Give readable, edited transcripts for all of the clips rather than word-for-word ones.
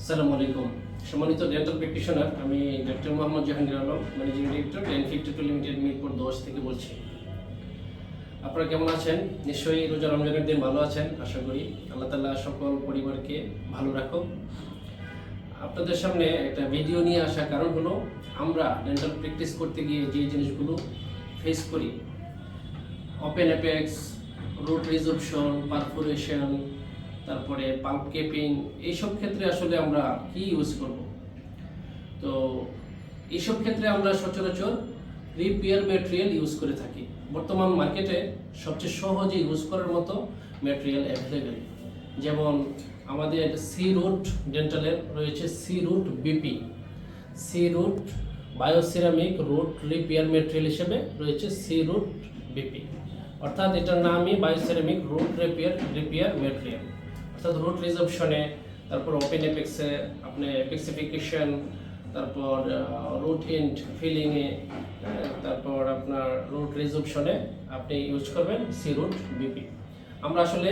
আসসালামু আলাইকুম। সম্মানিত ডেন্টাল প্র্যাকটিশনার, আমি doctor Mohammad Jahangir Alam, managing director ডেন52 লিমিটেড মিরপুর 10 থেকে বলছি। আপনারা কেমন আছেন? নিশ্চয়ই রোজা রমজানের দিন ভালো আছেন আশা করি। আল্লাহ তাআলা সকল পরিবারকে ভালো রাখুক। আপনাদের সামনে একটা ভিডিও নিয়ে আসার কারণ হলো, আমরা ডেন্টাল প্র্যাকটিস করতে গিয়ে যে জিনিসগুলো ফেস করি, ওপেন অ্যাপেক্স, রুট রিজর্পশন, পারফোরেশন, তারপরে পাল্প কেপিং, এইসব ক্ষেত্রে আসলে আমরা কি ইউজ করব। তো এইসব ক্ষেত্রে আমরা সচরাচর রিপেয়ার ম্যাটেরিয়াল ইউজ করে থাকি। বর্তমান মার্কেটে সবচেয়ে সহজে ইউজ করার মতো ম্যাটেরিয়াল অ্যাভেলেবেল, যেমন আমাদের সি রুট ডেন্টালের রয়েছে C root BP, C root bioceramic root repair material হিসেবে রয়েছে সি রুট বিপি, অর্থাৎ এটার নামই বায়োসিরামিক রুট রিপেয়ার ম্যাটেরিয়াল। অর্থাৎ রুট রিজর্পশনে, তারপর ওপেন এপেক্সে আপনি এপেক্সিফিকেশন, তারপর রুট এন্ড ফিলিংয়ে, তারপর আপনার রুট রিজর্পশনে আপনি ইউজ করবেন সি রুট বিপি। আমরা আসলে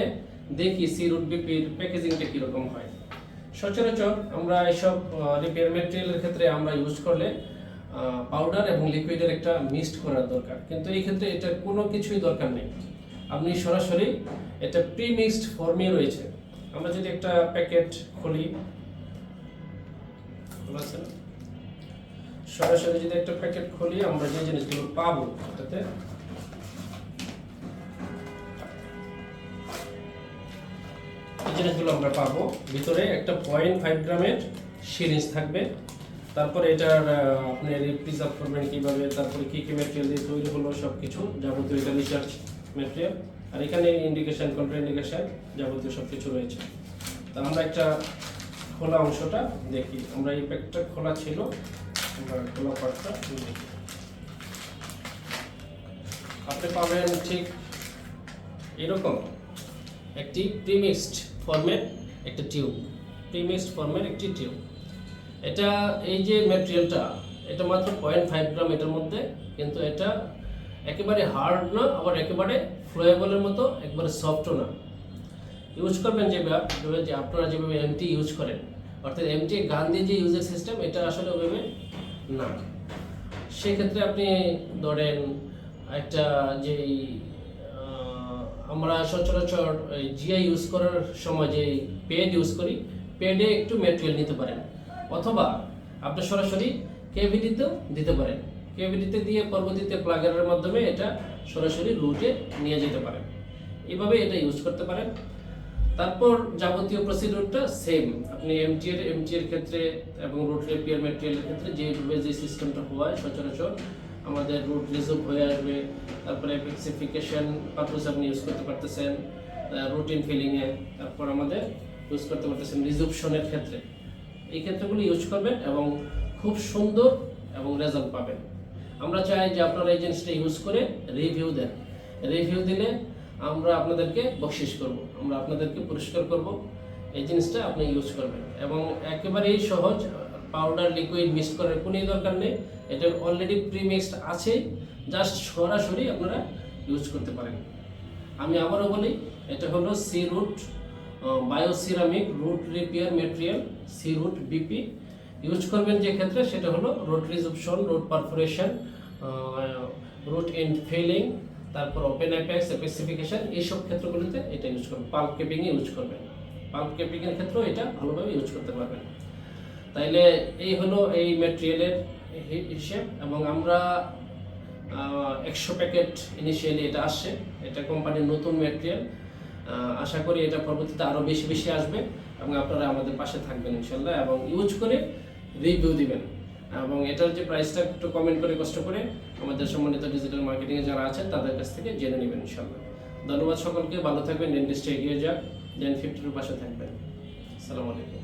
দেখি সি রুট বিপির প্যাকেজিংটা কীরকম হয়। সচরাচর আমরা এসব রিপেয়ার ম্যাটেরিয়ালের ক্ষেত্রে আমরা ইউজ করলে পাউডার এবং লিকুইডের একটা মিক্সড করার দরকার, কিন্তু এই ক্ষেত্রে এটা কোনো কিছুই দরকার নেই। আপনি সরাসরি এটা প্রি মিক্সড ফর্মে রয়েছে। আমরা যদি একটা প্যাকেট খুলি, সরাসরি যদি একটা প্যাকেট খুলি, আমরা যে জিনিসগুলো পাবো এটাতে এই জিনিসগুলো আমরা পাবো। ভিতরে একটা 0.5 গ্রামের সিরিঞ্জ থাকবে, তারপরে এটার আপনি প্রিজার্ভ করবেন কীভাবে, তারপরে কী কী ম্যাটেরিয়াল দিয়ে তৈরি হলো সব কিছু যাবতীয়, এটা রিসার্চ ম্যাটেরিয়াল। আর এখানে ইন্ডিকেশন, কন্ট্রা ইন্ডিকেশন যাবতীয় সব কিছু রয়েছে। তা আমরা একটা খোলা অংশটা দেখি। আমরা এই প্যাকটা খোলা ছিল, আমরা খোলা পার্টটা দেখি। আপনি পাবেন ঠিক এরকম একটি প্রিমিক্সড ফর্মের একটা টিউব, প্রিমিক্সড ফর্মের একটি টিউব। এটা এই যে ম্যাটেরিয়ালটা, এটা মাত্র 0.5 গ্রাম এটার মধ্যে, কিন্তু এটা একেবারে হার্ড না, আবার একেবারে ফ্লোয়েবলের মতো একবারে সফটও না। ইউজ করবেন যেভাবে, যে আপনারা যেভাবে এমটি ইউজ করেন, অর্থাৎ এমটি গান দিয়ে যে ইউজের সিস্টেম, এটা আসলে ওইভাবে না। সেক্ষেত্রে আপনি ধরেন একটা যেই আমরা সচরাচর জিআই ইউজ করার সময় যে প্যাড ইউজ করি, প্যাডে একটু ম্যাটেরিয়াল নিতে পারেন, অথবা আপনি সরাসরি কেভিটিতেও দিতে পারেন। কেভিটিতে দিয়ে পরবর্তীতে প্লাগারের মাধ্যমে এটা সরাসরি রুটে নিয়ে যেতে পারেন। এইভাবে এটা ইউজ করতে পারেন। তারপর যাবতীয় প্রসিডিউরটা সেম। আপনি এমটি এর ক্ষেত্রে এবং রুট রিপেয়ার ম্যাটেরিয়ালের ক্ষেত্রে যেভাবে যে সিস্টেমটা হয়, সচরাচর আমাদের রুট রিজর্ভ হয়ে আসবে, তারপরে এপেক্সিফিকেশন পারপাস আপনি ইউজ করতে পারতেছেন রুটিন ফিলিংয়ে, তারপর আমাদের ইউজ করতে পারতেছেন রিজর্পশনের ক্ষেত্রে। এই ক্ষেত্রগুলো ইউজ করবেন এবং খুব সুন্দর এবং রেজাল্ট পাবেন। আমরা চাই যে আপনারা এই জিনিসটা ইউজ করে রিভিউ দেন। রিভিউ দিলে আমরা আপনাদেরকে বকশিশ করব, আমরা আপনাদেরকে পুরস্কার করব। এই জিনিসটা আপনি ইউজ করবেন এবং একেবারেই সহজ। পাউডার লিকুইড মিক্স করার কোনো দরকার নেই, এটা অলরেডি প্রিমিক্সড আছে, জাস্ট সরাসরি আপনারা ইউজ করতে পারেন। আমি আবারও বলি, এটা হলো C root bioceramic root repair material, C root BP. Use করবেন যে ক্ষেত্রে, সেটা হলো root resorption, root perforation, root end filling, তারপর ওপেন অ্যাপেক্স, এপেক্সিফিকেশন, এইসব ক্ষেত্রগুলোতে এটা ইউজ করবেন। পাল্প কেপিংয়ে ইউজ করবেন, পাল্প কেপিংয়ের ক্ষেত্রেও এটা ভালোভাবে ইউজ করতে পারবেন। তাইলে এই হলো এই ম্যাটেরিয়ালের হিসেব। এবং আমরা 100 প্যাকেট ইনিশিয়ালি এটা আসছে, এটা কোম্পানির নতুন ম্যাটেরিয়াল। আশা করি এটা পরবর্তীতে আরও বেশি বেশি আসবে এবং আপনারা আমাদের পাশে থাকবেন ইনশাল্লাহ, এবং ইউজ করে রিভিউ দিবেন। এবং এটার যে প্রাইসটা একটু কমেন্ট করে, কষ্ট করে আমাদের সম্মানিত ডিজিটাল মার্কেটিংয়ে যারা আছেন তাদের কাছ থেকে জেনে নেবেন ইনশাল্লাহ। ধন্যবাদ সকলকে, ভালো থাকবেন, ডেন্টিস্টে এগিয়ে যাক, ডেন52 পাশে থাকবেন। আসসালামু আলাইকুম।